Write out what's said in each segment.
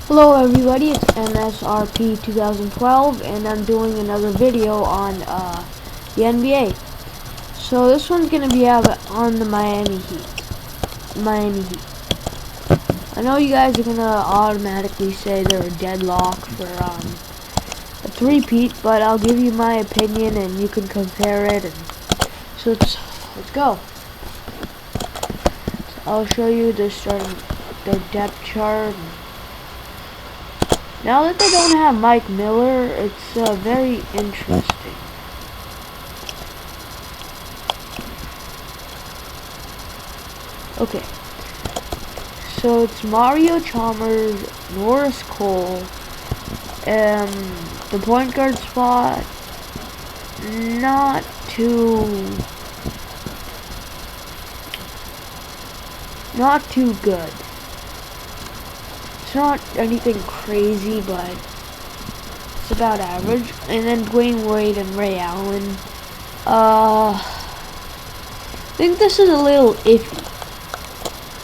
Hello everybody, it's MSRP 2012 and I'm doing another video on the NBA. So this one's going to be out on the Miami Heat. I know you guys are going to automatically say they're a deadlock for a three-peat, but I'll give you my opinion and you can compare it. And so let's go. I'll show you their depth chart. Now that they don't have Mike Miller, it's very interesting. Okay, so it's Mario Chalmers, Norris Cole, the point guard spot, not too good. It's not anything crazy, but it's about average. And then Dwayne Wade and Ray Allen. I think this is a little iffy.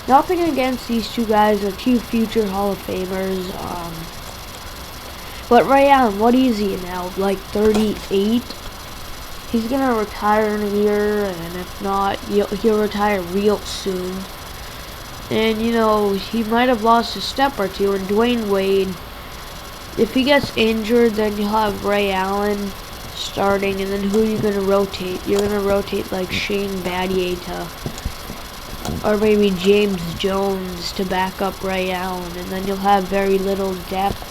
Nothing against these two guys. They're two future Hall of Famers. But Ray Allen, what is he now? Like 38? He's gonna retire in a year, and if not, he'll retire real soon. And, you know, he might have lost a step or two. And Dwayne Wade, if he gets injured, then you'll have Ray Allen starting. And then who are you going to rotate? You're going to rotate like Shane Battier or maybe James Jones to back up Ray Allen. And then you'll have very little depth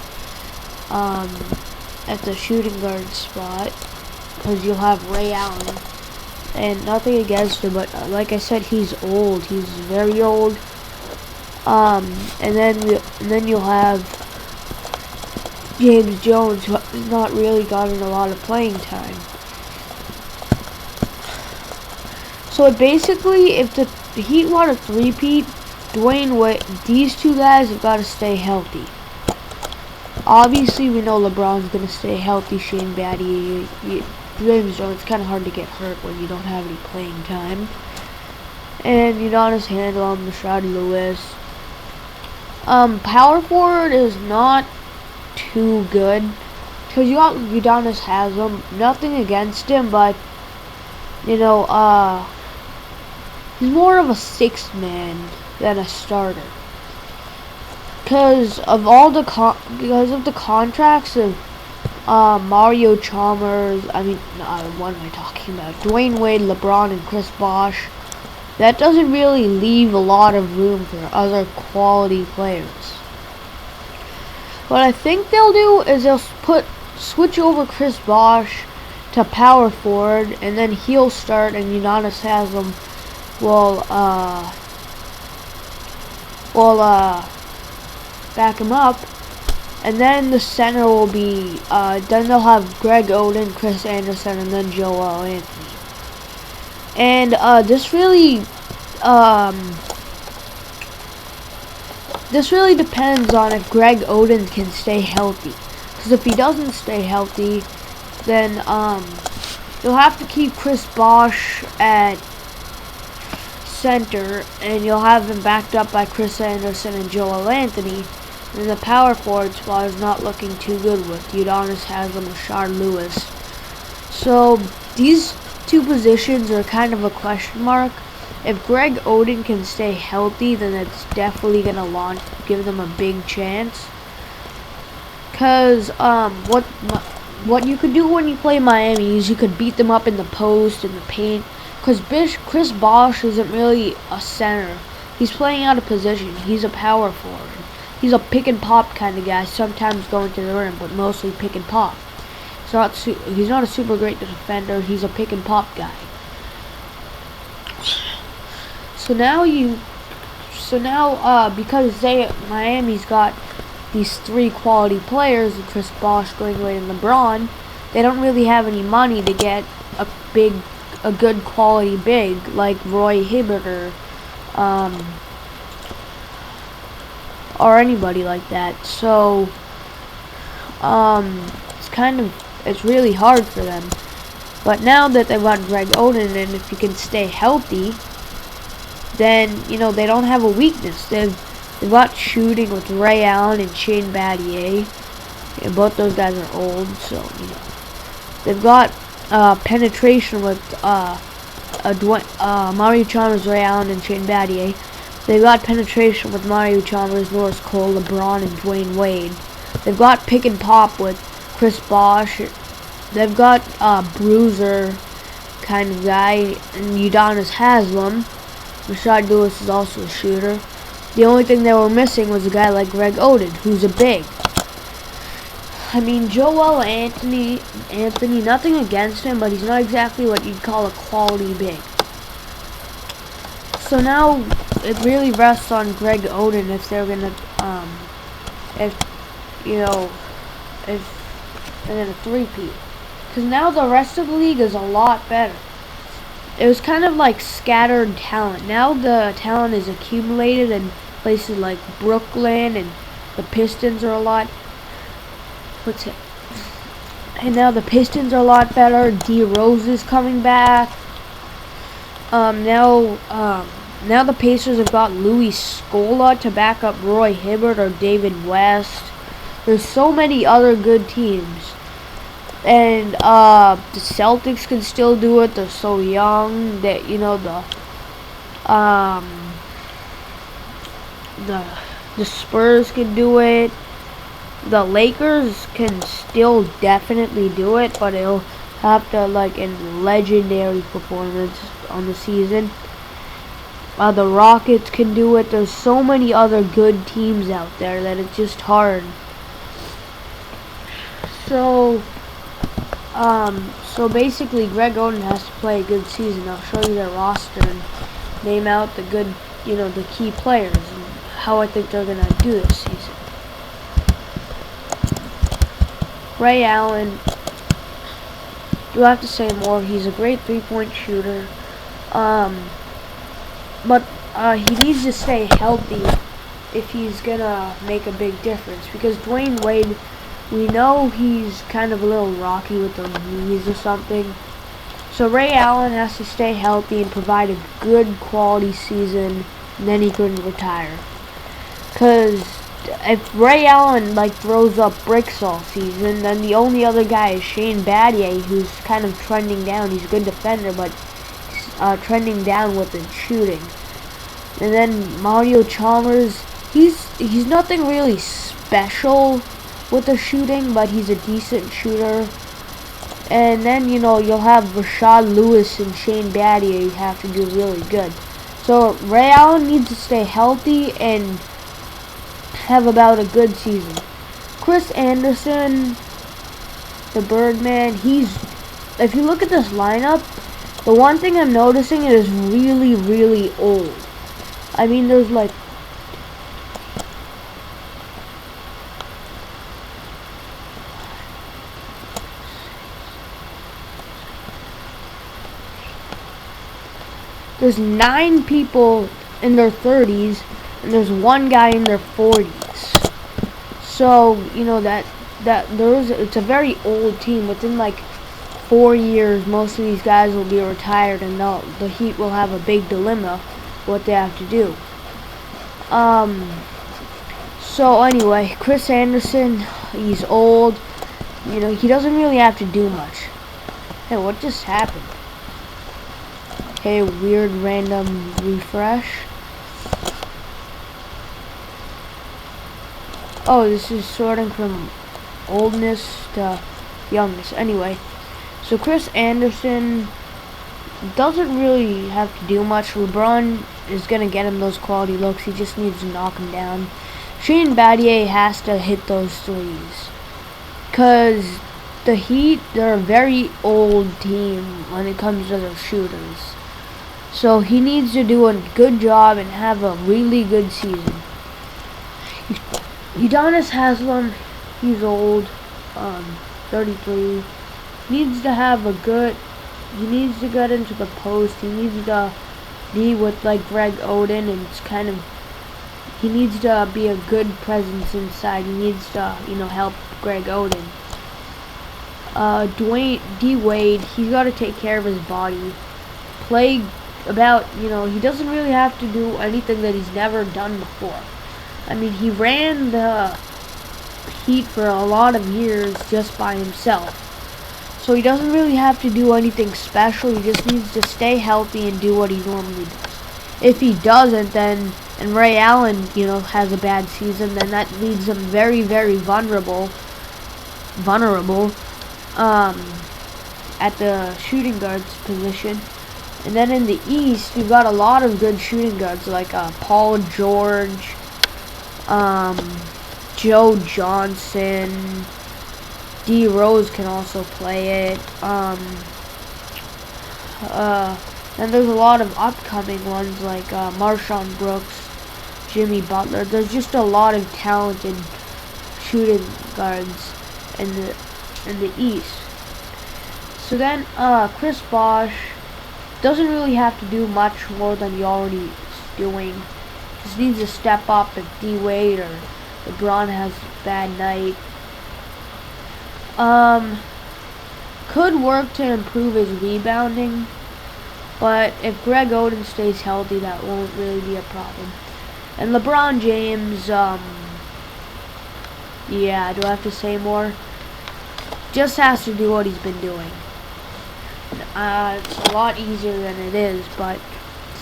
at the shooting guard spot, because you'll have Ray Allen. And nothing against him, but like I said, he's old. He's very old. And then you'll have James Jones, who has not really gotten a lot of playing time. So basically, if the Heat want a three-peat, Dwayne Wade, these two guys have got to stay healthy. Obviously, we know LeBron's going to stay healthy. Shane Battier, James Jones, it's kind of hard to get hurt when you don't have any playing time. And Udonis Haslem, Rashad Lewis. Power forward is not too good, because you got Udonis Haslem. Nothing against him, but you know, he's more of a sixth man than a starter. Because of the contracts of Mario Chalmers. What am I talking about? Dwayne Wade, LeBron, and Chris Bosh. That doesn't really leave a lot of room for other quality players. What I think they'll do is they'll switch over Chris Bosh to power forward, and then he'll start, and Udonis Haslem will back him up, and then the center will be then they'll have Greg Oden, Chris Anderson, and then Joel Anthony. And this really depends on if Greg Oden can stay healthy. Because if he doesn't stay healthy, then you'll have to keep Chris Bosh at center, and you'll have him backed up by Chris Anderson and Joel Anthony. And the power forward spot is not looking too good with Udonis Haslem and Rashad Lewis. So these two positions are kind of a question mark. If Greg Oden can stay healthy, then it's definitely gonna give them a big chance. Cause what you could do when you play Miami is you could beat them up in the post and the paint. Cause Chris Bosh isn't really a center. He's playing out of position. He's a power forward. He's a pick and pop kind of guy. Sometimes going to the rim, but mostly pick and pop. He's not a super great defender. He's a pick and pop guy. So now because Miami's got these three quality players, Chris Bosh, Dwayne Wade, and LeBron, they don't really have any money to get a good quality big like Roy Hibbert or anybody like that. So it's really hard for them. But now that they've got Greg Oden, and if he can stay healthy, then, you know, they don't have a weakness. They've got shooting with Ray Allen and Shane Battier. And both those guys are old, so, you know. They've got penetration with Mario Chalmers, Ray Allen, and Shane Battier. They've got penetration with Mario Chalmers, Norris Cole, LeBron, and Dwayne Wade. They've got pick and pop with Chris Bosh. They've got bruiser kind of guy, and Udonis Haslem. Rashad Lewis is also a shooter. The only thing they were missing was a guy like Greg Oden, who's a big. I mean, Joel Anthony, nothing against him, but he's not exactly what you'd call a quality big. So now it really rests on Greg Oden if they're gonna, if they're gonna three-peat. Because now the rest of the league is a lot better. It was kind of like scattered talent. Now the talent is accumulated in places like Brooklyn, and the Pistons are a lot. And now the Pistons are a lot better. D Rose is coming back. Now the Pacers have got Louis Scola to back up Roy Hibbert or David West. There's so many other good teams. And the Celtics can still do it. They're so young that, you know, the Spurs can do it. The Lakers can still definitely do it, but it'll have to, like, in legendary performance on the season. The Rockets can do it. There's so many other good teams out there that it's just hard. So basically Greg Oden has to play a good season. I'll show you their roster and name out the good, you know, the key players and how I think they're gonna do this season. Ray Allen, do I have to say more? He's a great three-point shooter. But he needs to stay healthy if he's gonna make a big difference. Because Dwayne Wade, we know he's kind of a little rocky with the knees or something. So Ray Allen has to stay healthy and provide a good quality season, and then he can retire. Because if Ray Allen throws up bricks all season, then the only other guy is Shane Battier, who's kind of trending down. He's a good defender, but trending down with his shooting. And then Mario Chalmers, he's nothing really special with the shooting, but he's a decent shooter. And then, you know, you'll have Rashad Lewis and Shane Battier have to do really good. So Ray Allen needs to stay healthy and have about a good season. Chris Anderson, the Birdman, if you look at this lineup, the one thing I'm noticing is really, really old. I mean, there's there's 9 people in their 30s, and there's one guy in their 40s. So, you know, it's a very old team. Within 4 years, most of these guys will be retired, and the Heat will have a big dilemma what they have to do. So anyway, Chris Anderson, he's old. You know, he doesn't really have to do much. Hey, what just happened? Okay, weird random refresh. Oh, this is sorting from oldness to youngness. Anyway, so Chris Anderson doesn't really have to do much. LeBron is going to get him those quality looks. He just needs to knock him down. Shane Battier has to hit those threes. Because the Heat, they're a very old team when it comes to their shooters. So he needs to do a good job and have a really good season. Udonis Haslem, he's old, 33. Needs to have a good. He needs to get into the post. He needs to be with Greg Oden, and it's kind of. He needs to be a good presence inside. He needs to, you know, help Greg Oden. D Wade, he's got to take care of his body. Play about, you know, he doesn't really have to do anything that he's never done before. I mean, he ran the Heat for a lot of years just by himself. So he doesn't really have to do anything special. He just needs to stay healthy and do what he normally does. If he doesn't, then, and Ray Allen, you know, has a bad season, then that leaves him very, very vulnerable at the shooting guards position. And then in the East, you've got a lot of good shooting guards like Paul George, Joe Johnson, D Rose can also play it. And there's a lot of upcoming ones like Marshawn Brooks, Jimmy Butler. There's just a lot of talented shooting guards in the East. So then Chris Bosh doesn't really have to do much more than he already is doing. Just needs to step up if D Wade or LeBron has a bad night. Could work to improve his rebounding, but if Greg Oden stays healthy, that won't really be a problem. And LeBron James, yeah, do I have to say more? Just has to do what he's been doing. It's a lot easier than it is, but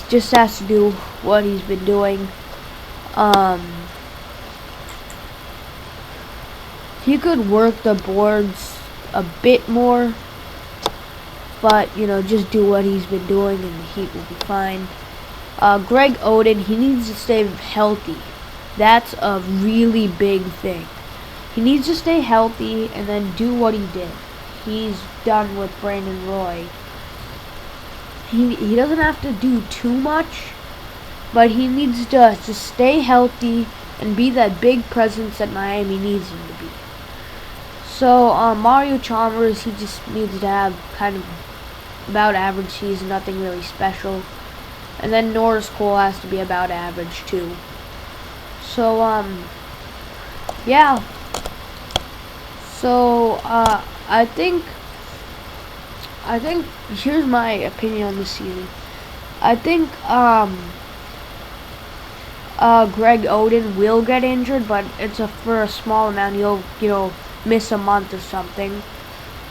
just has to do what he's been doing. He could work the boards a bit more, but, you know, just do what he's been doing and the Heat will be fine. Greg Oden, he needs to stay healthy. That's a really big thing. He needs to stay healthy and then do what he did. He's done with Brandon Roy. He doesn't have to do too much, but he needs to stay healthy and be that big presence that Miami needs him to be. So Mario Chalmers, he just needs to have kind of about average season, nothing really special. And then Norris Cole has to be about average too. So yeah. So I think here's my opinion on this season. I think Greg Oden will get injured, but it's for a small amount. He'll, you know, miss a month or something.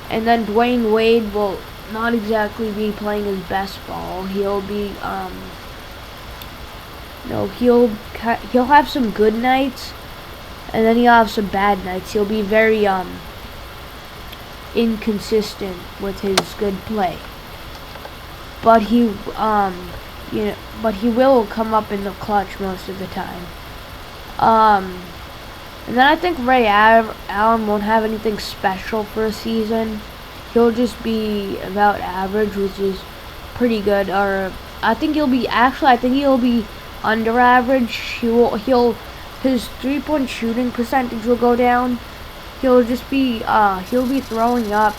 And then Dwayne Wade will not exactly be playing his best ball. He'll be he'll have some good nights, and then he'll have some bad nights. He'll be very inconsistent with his good play. But he will come up in the clutch most of the time. And then I think Ray Allen won't have anything special for a season. He'll just be about average, which is pretty good. Or I think he'll be under average. His 3-point shooting percentage will go down. He'll be throwing up.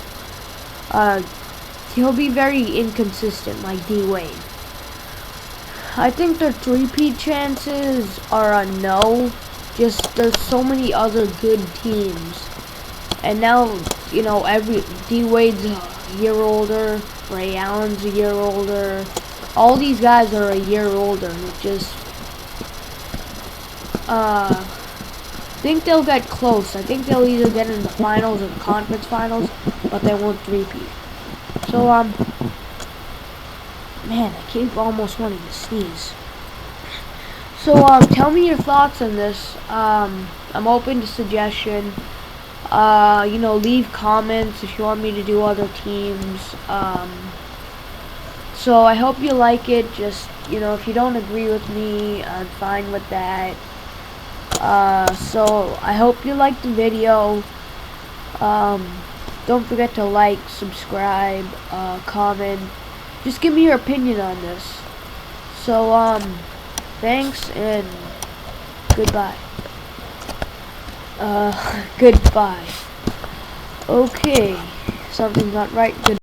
He'll be very inconsistent like D Wade. I think the 3-peat chances are a no. Just there's so many other good teams, and now, you know, D Wade's a year older, Ray Allen's a year older, all these guys are a year older, and it just think they'll get close. I think they'll either get in the finals or the conference finals, but they won't 3-peat. So man, I keep almost wanting to sneeze. So tell me your thoughts on this. I'm open to suggestion. You know, leave comments if you want me to do other teams. So I hope you like it. Just, you know, if you don't agree with me, I'm fine with that. So I hope you liked the video. Don't forget to like, subscribe, comment. Just give me your opinion on this. So thanks and goodbye. Goodbye. Okay, something's not right. Goodbye.